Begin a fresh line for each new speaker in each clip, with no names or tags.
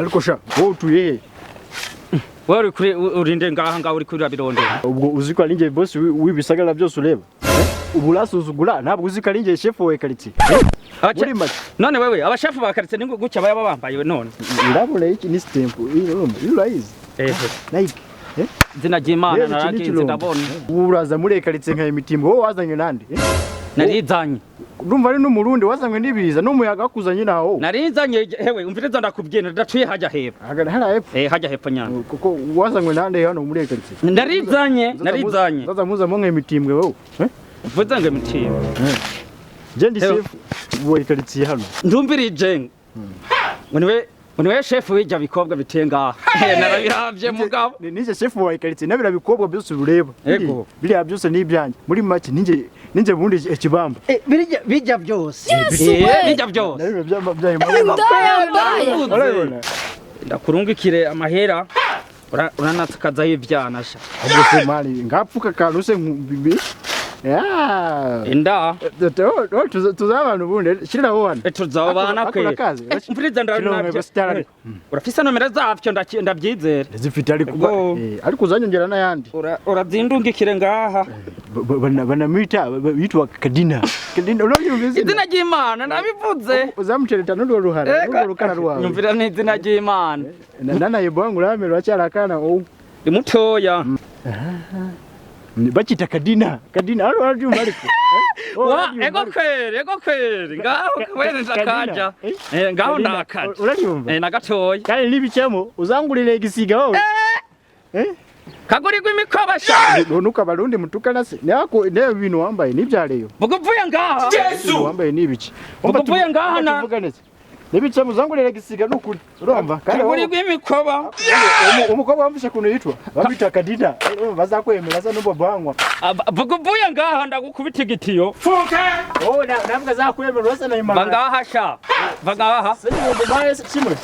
ariko sha wowe utuye
Wari kuri urinde ngaha uri kuri abironde.
ubwo uziko ari nge boss wibisagara byose ureba uburasuzugura ntabwo uziko ari nge chef we quartier muri make
None wewe abashefu ba quartier ningo gucya baba bambaye none.
ndabona iki ni stamp urayizi like
Zina jimana narakinze ndabona.
Uraza muri quartier nka imitimbo wowe wazanye nande
Narizanye.
Ndumva ari n'umurundi wazanywe nibiza n'umuyaga akuzanye naho.
Narizanye hewe umviriza ndakubyena ndacuye hajya hepfo.
Hara hepfo.
Hajya hepfo nyana.
Kuko wazanywe nande hano muri quartier.
Narizanye.
Zaza muza mu nk'imitimbwe wowe.
Vuza ngo imitimbwe.
Je ndi chef wo quartier hano.
Ndumbirije. Uniwe chef w'ijya bikobwa bitenga. Narabiravye mugabo.
Nije chef wa quartier nabira bikobwa byose ureba.
Yego.
Biriya byose ni ibyanje. Muri make ninje bundi ikibamba.
Bijya byose.
Bijya byose.
Nabira byambaye.
Ndakurungikire amahera. Uranatakaza ivyana sha.
Agese mali ngapfuka kantu se nkubibi.
Inda.
Tuzabana ubundi shirira wana.
Tuzabana kwe. Mfuriza ndarabyo. Urafisa nomero zavyo ndabyizera.
Zifite ariko uzanyongera n'ayandi.
Urazindungikire ngaha.
Banamwita bitwa Kadina. Kadina urabyivuze.
Izina ry'Imana nabivuze.
Uzamucereta n'urugo ruhara, n'urugo rukana rwawe.
Nyumvira n'izina ry'Imana.
Nana yebwangu ramero acyarakana o.
Imutoya.
Bakita Kadina. Kadina aro arabyumva ariko.
Ego kweri ngaho kwene ndakaja. Ngaho ndakaja.
Urabyumva?
Nagatoya.
Kandi nibicamo uzangurire igisiga wowe.
Kagurirwa imikoba sha.
Nuka barundi mutukana se. Nako ne bintu wambaye nibyareyo.
Buguvuye ngaha.
Yesu wambaye nibiki.
Buguvuye ngaha na.
Nibicamo uzangurire igisiga nukuri. Urumva?
Kagurirwa imikoba.
Umukobwa wamfisha kuno yitwa. Bamwita Kadina. Bazakwemera za numbo bangwa.
Buguvuye ngaha ndagukubita igitiyo. Fuka.
Nabwo azakwemera wasa na imana.
Bangaha sha. Bangaha.
Sasa ngo baye kimwe.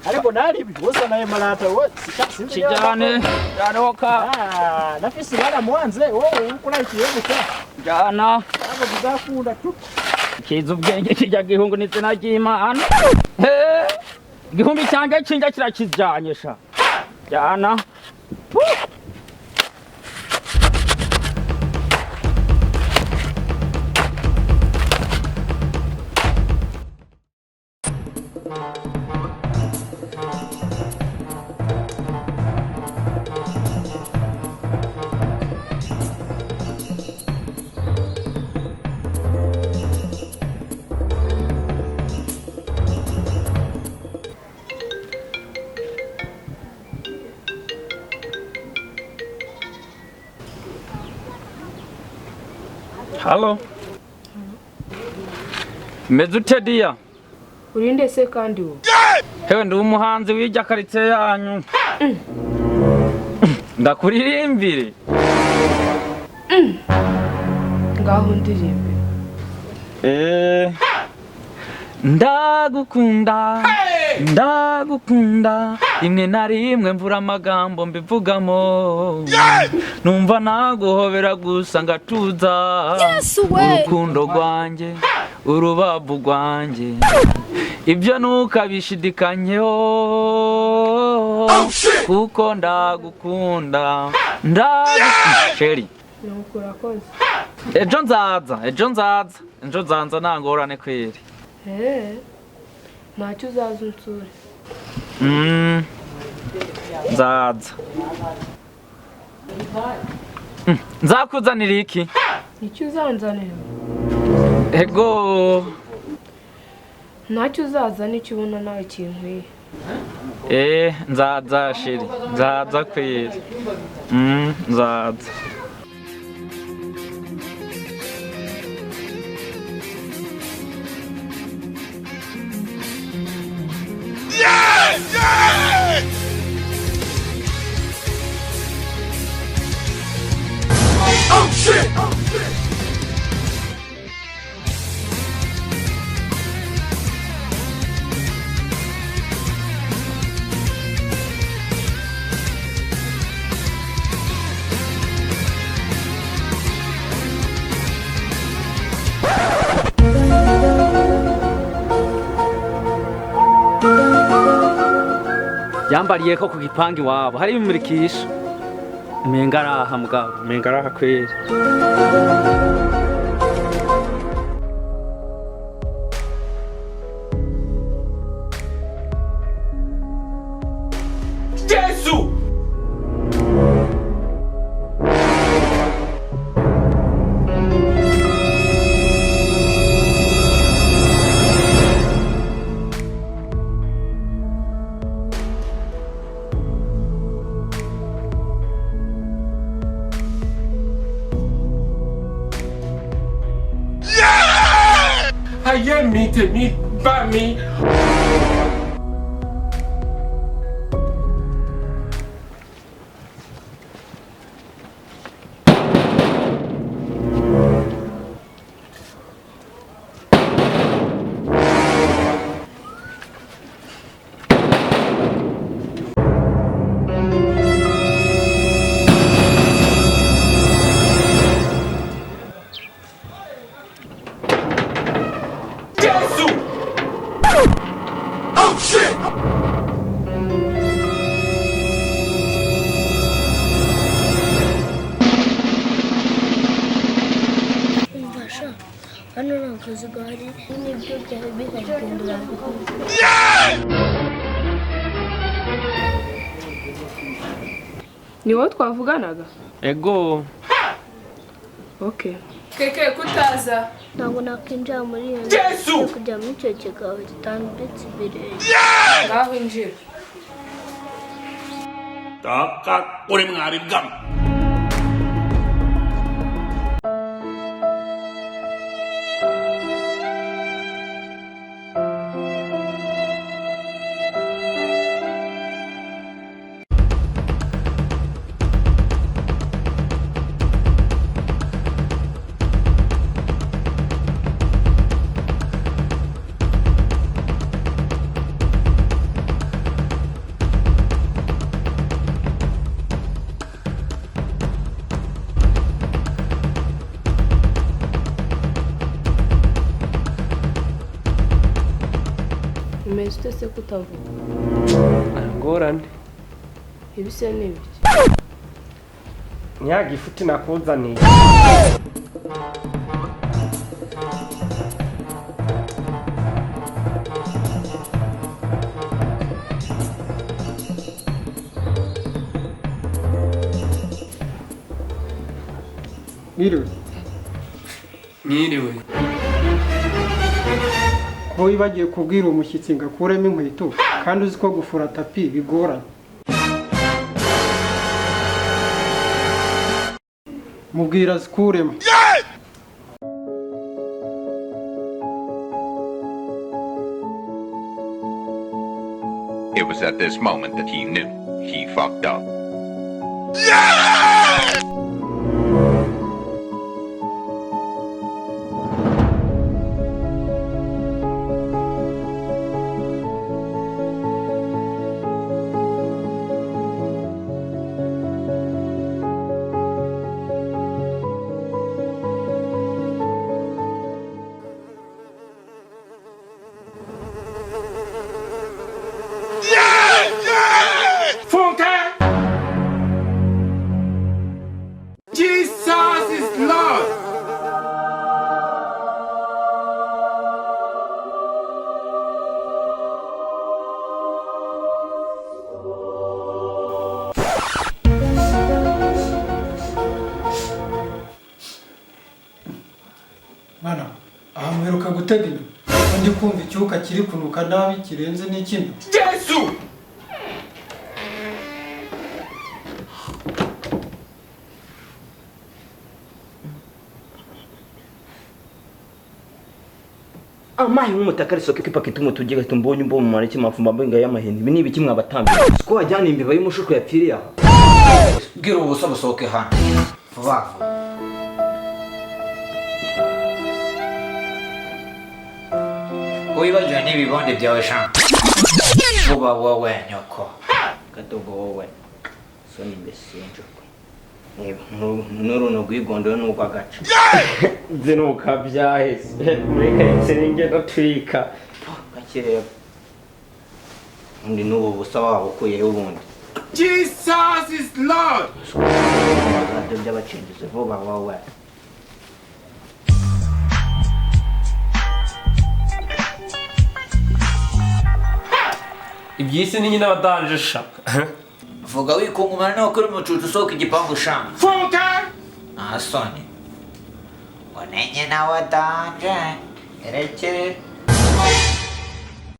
Ariko nari wasa na imana wose.
Kijane. Yaroka.
Nafisi bana mwanze wowe ukora ikiyevu cya.
Jana.
Abo bizakunda tu.
Kiza ubwenge kijya gihungu n'izina ry'Imana. Gihumbi cyanjye cinja kirakijanye sha. Jana. Halo. Mezute dia.
Urinde se kandi wo.
Hewe ndi umuhanzi w'ijya quartier yanyu. Ndakuririmbire.
Ngaho ndirimbe.
Ndagukunda. Ndagukunda. Imwe na rimwe mvura amagambo mbivugamo. Numva naguhobera gusa ngatuza. Urukundo rwanjye, urubavu rwanjye. Ibyo ntukabishidikanyeho. Kuko ndagukunda. Ndagukunda. Sheri.
Nukurakoze.
Ejo nzaza nangorane kweri.
Ntacyo uzaza unsure.
Nzaza. Nzakuzanira iki?
Icyo uzanzanira.
Ego.
Ntacyo uzaza n'icyo ubona nawe kinkwiye.
Nzaza sheri. Nzaza kweri. Nzaza.
Yes! Yes! Oh shit! Oh shit!
yambariye ko ku gipangi wabo hari imurikisha mengaraha mugabo mengaraha kweli
Me by me.
Ni wowe twavuganaga?
Ego.
Okay. Keke kutaza.
Ntabwo nakwinjira muri iyo nzu kujya muri icyo kigabo gitambitse imbere.
Ngaho injira.
Taka uri mwari bwami.
Umeze ute se kutavuga?
Ngorane.
Ibise n'ibiki?
Nyaga ifuti nakuzaniye.
Mwiriwe.
Ko wibagiye kubwira umushyitsi ngakuremo inkweto kandi uzi ko gufura tapi bigoranye. Mubwira zikuremo.
It was at this moment that he knew he fucked up.
Jesus is Lord.
Mana, ahamuheruka gutega inyuma. Ndi kumva icyuka kiri kunuka nabi kirenze n'ikindi.
Yesu!
Amahi nk'umutakari soke kipakita umutugega tumbonye umbo mu mareke mafumba mbenga y'amaheni ibi nibi kimwe abatambi siko wajyana imbeba y'umushuko yapfiriye aho bwira ubuso busoke hano vuba Wibagiwe n'ibibonde byawe sha vuba wowe nyoko kadogo wowe so ni mbesenjo Nuruno gwigondo nuko agaca zinuka byahise mureka nsenge ndatwika kakireba undi n'ubu busa wabukuyeho ubundi
Jesus is Lord.
nabyo by'abacengeje vuba wowe
iby'isi ni nyine abadanje sha
vuga wikungumana nawe kuri mucucu usohoka igipangu shamba
Funka.
soni unenye nawe danje erekere